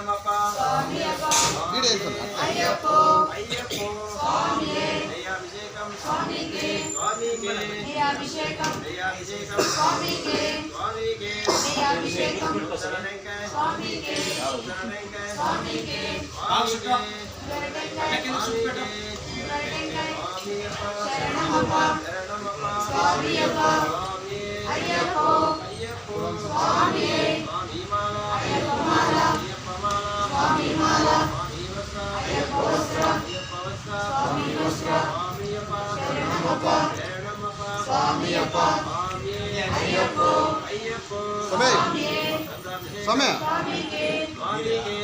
சரணமப்பா சுவாமியப்பா ஐயப்போ ஐயப்போ சுவாமியே நெய்யாபிஷேகம் சுவாமிக்கு சுவாமிக்கு நெய்யாபிஷேகம் நெய்யாபிஷேகம் சுவாமிக்கு சுவாமிக்கு நெய்யாபிஷேகம் சரணங்க சுவாமிக்கு சரணங்க சுவாமிக்கு சுவாமிக்கு சரணமப்பா சரணமப்பா சுவாமியப்பா ஐயப்போ ஐயப்போ சுவாமியே சுவாமிமாலா ஐயப்பமாலா ஐயப்பமாலா சுவாமிமாலா சுவாமிவஸ்ரா ஐயப்பவஸ்ரா ஐயப்பவஸ்ரா சுவாமிவஸ்ரா சுவாமியப்பா சரணமப்பா சரணமப்பா சுவாமியப்பா சுவாமியே ஐயப்போ ஐயப்போ சுவாமியே சுவாமியே சுவாமிகே சுவாமிகே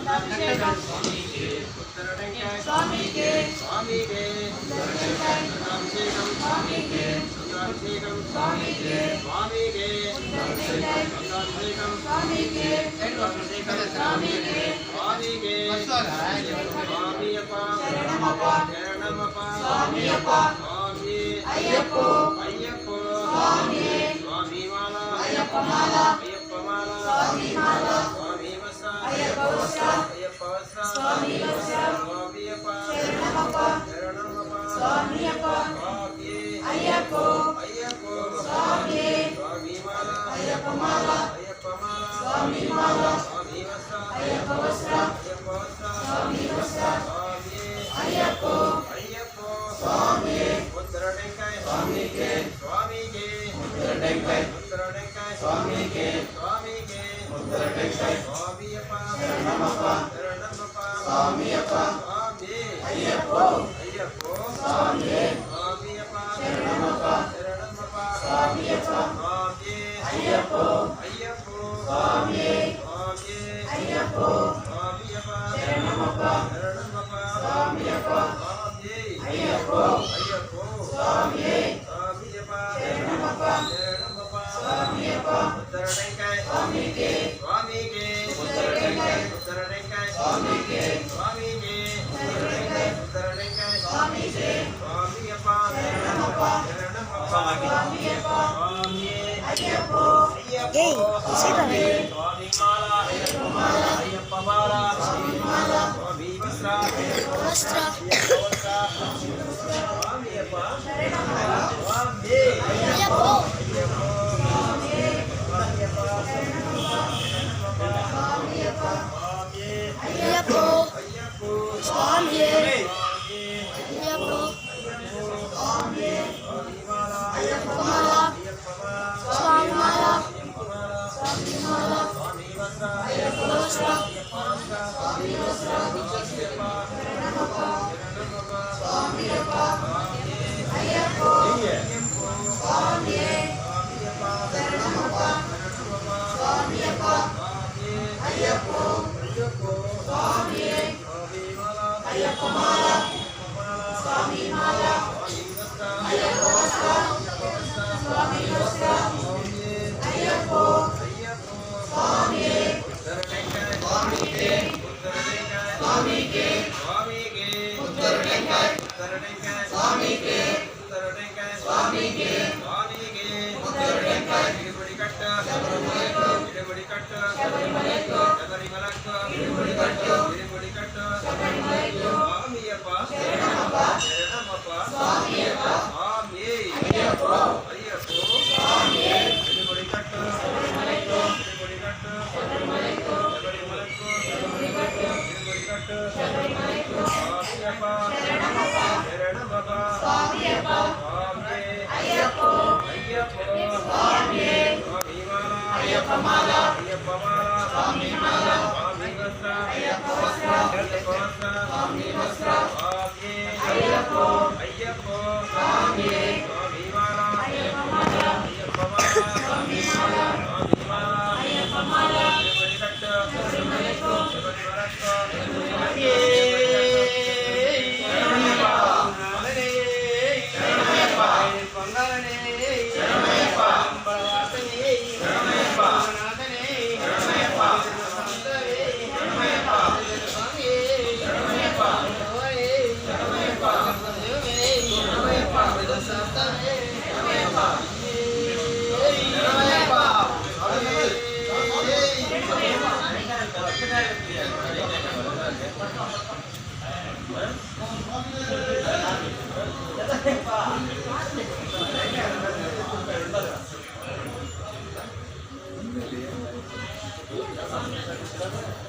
அபிஷேகம் சுவாமிகே உத்தரடங்காய் சுவாமிகே சுவாமிகே அபிஷேகம் சுவாமிகே அபிஷேகம் சுவாமிகே சுவாமிகே அபிஷேகம் சுவாமிகே அபிஷேகம் சுவாமிகே சுவாமிகே சுவாமியப்பா சரணமப்பா சரணமப்பா சுவாமியப்பா சுவாமி ஐயப்போ ஐயப்போ சுவாமியே சுவாமிமாலா ஐயப்பமாலா ஐயப்பமாலா சுவாமிமாலா சுவாமிவஸ்ரா ஐயப்பவஸ்ரா ஐயப்பவஸ்ரா சுவாமிவஸ்ரா சுவாமியப்பா சரணமப்பா சரணமப்பா சுவாமியப்பா சுவாமியே ஐயப்போ ஐயப்போ சுவாமியே சுவாமிமாலா ஐயப்பமாலா ஐயப்பமாலா சுவாமிமாலா சுவாமிவஸ்ரா ஐயப்பவஸ்ரா ஐயப்பவஸ்ரா சுவாமிவஸ்ரா சுவாமியே ஐயப்போ ஐயப்போ சுவாமியே உத்தரடங்காய் சுவாமிகே சுவாமிகே உத்தரடங்காய் உத்தரடங்காய் சுவாமிகே சுவாமிகே உத்தரடங்காய் சுவாமியப்பா சரணமப்பா சரணமப்பா சுவாமியப்பா சுவாமி ஐயப்போ ஐயப்போ சுவாமியே சுவாமியப்பா சரணமப்பா சரணமப்பா சுவாமியப்பா சுவாமி ஐயப்போ ஐயப்போ சுவாமியே சுவாமியே ஐயப்போ சுவாமியப்பா சரணமப்பா சரணமப்பா சுவாமியப்பா சுவாமி ஐயப்போ ஐயப்போ சுவாமியே சுவாமியப்பா சரணமப்பா சரணமப்பா சுவாமியப்பா உத்தரடங்காய் சுவாமிகே சுவாமிகே உத்தரடங்காய் உத்தரடங்காய் சுவாமிகே சுவாமிகே உத்தரடங்காய் உத்தரடங்காய் சுவாமிகே சுவாமியப்பா சரணமப்பா சரணமப்பா சுவாமியப்பா சுவாமியே ஐயப்போ ஐயப்போ சுவாமியே சுவாமிமாலா ஐயப்பமாலா ஐயப்பமாலா சுவாமிமாலா சுவாமிவஸ்ரா ஐயப்பவஸ்ரா ஐயப்பவஸ்ரா சுவாமியப்பா சரணமப்பா சுவாமி ஐயப்போ ஐயப்போ சுவாமியே சுவாமியப்பா சரணமப்பா சரணமப்பா சுவாமியப்பா சுவாமியே ஐயப்போ ஐயப்போ சுவாமியே ஐயப்போ ஐயப்போ சுவாமியே சுவாமிமாலா ஐயப்பமாலா ஐயப்பமாலா சுவாமிமாலா ஐயப்பமாலா சுவாமிமாலா சுவாமிவஸ்ரா ஐயப்பவஸ்ரா ஐயப்பவஸ்ரா சுவாமிவஸ்ரா சுவாமியப்பா சரணமப்பா சரணமப்பா சுவாமியப்பா சுவாமியே ஐயப்போ ஐயப்போ சுவாமியே சுவாமியப்பா சரணமப்பா சரணமப்பா சுவாமியப்பா சுவாமியே ஐயப்போ ஐயப்போ சுவாமியே சுவாமிமாலா ஐயப்பமாலா ஐயப்பமாலா சுவாமிமாலா சுவாமிவஸ்ரா ஐயப்பவஸ்ரா ஐயப்பவஸ்ரா சுவாமிவஸ்ரா சுவாமியே ஐயப்போ ஐயப்போ சுவாமியே உத்தரடங்காய் சுவாமிகே உத்தரடங்காய் சுவாமிகே சுவாமிகே உத்தரடங்காய் உத்தரடங்காய் சுவாமிகே உத்தரடங்காய் சுவாமிகே சுவாமிகே உத்தரடங்காய் இடுபடி கட்ட சபரிமலைக்கு இடுபடி கட்ட சபரிமலைக்கு சபரிமலைக்கு இடுபடி கட்ட இடுபடி கட்ட சபரிமலைக்கு சுவாமியப்பா சரணமப்பா சரணமப்பா சுவாமியப்பா சுவாமி ஐயப்போ ஐயப்போ சுவாமியே இடுபடி கட்ட சபரிமலைக்கு இடுபடி கட்ட சபரிமலைக்கு சபரிமலைக்கு இடுபடி கட்ட இடுபடி கட்ட சபரிமலைக்கு சுவாமியப்பா சரணமப்பா சரணமப்பா சுவாமியப்பா சுவாமி ஐயப்போ ஐயப்போ சுவாமியே சுவாமிமாலா ஐயப்பமாலா ஐயப்பமாலா சுவாமிமாலா சுவாமிவஸ்ரா ஐயப்பவஸ்ரா ஐயப்பவஸ்ரா சுவாமிவஸ்ரா சுவாமி ஐயப்போ ஐயப்போ சுவாமியே சுவாமிமாலா ஐயப்பமாலா ஐயப்பமாலா சுவாமிமாலா சுவாமிமாலா ஐயப்பமாலா இடுபடி கட்ட சபரிமலைக்கு சபரிமலைக்கு சுவாமியே சரணமப்பா மகனே சரணமப்பா பங்காளனே சரணமப்பா பலவாசனே சரணமப்பா நாதனே சரணமப்பா சந்தவே சரணமப்பா சுவாமியே சுவாமி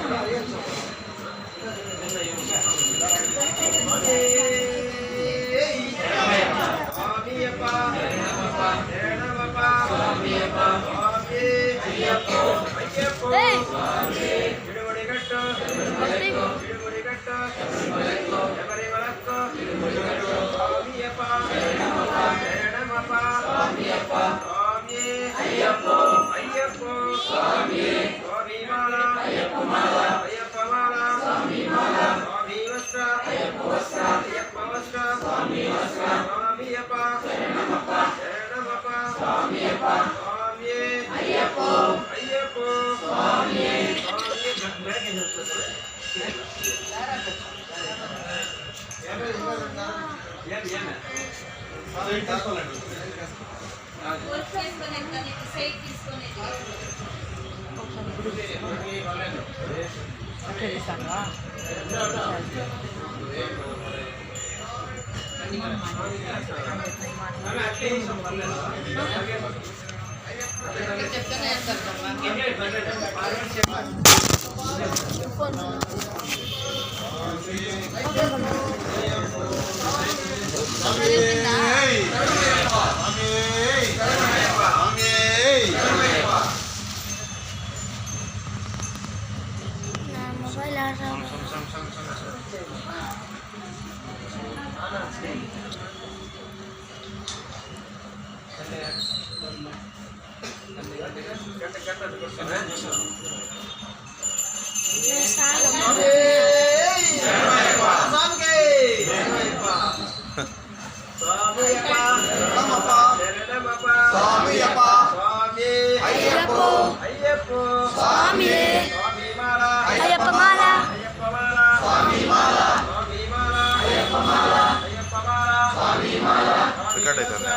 Gracias. రికార్డ్ అవుతుంది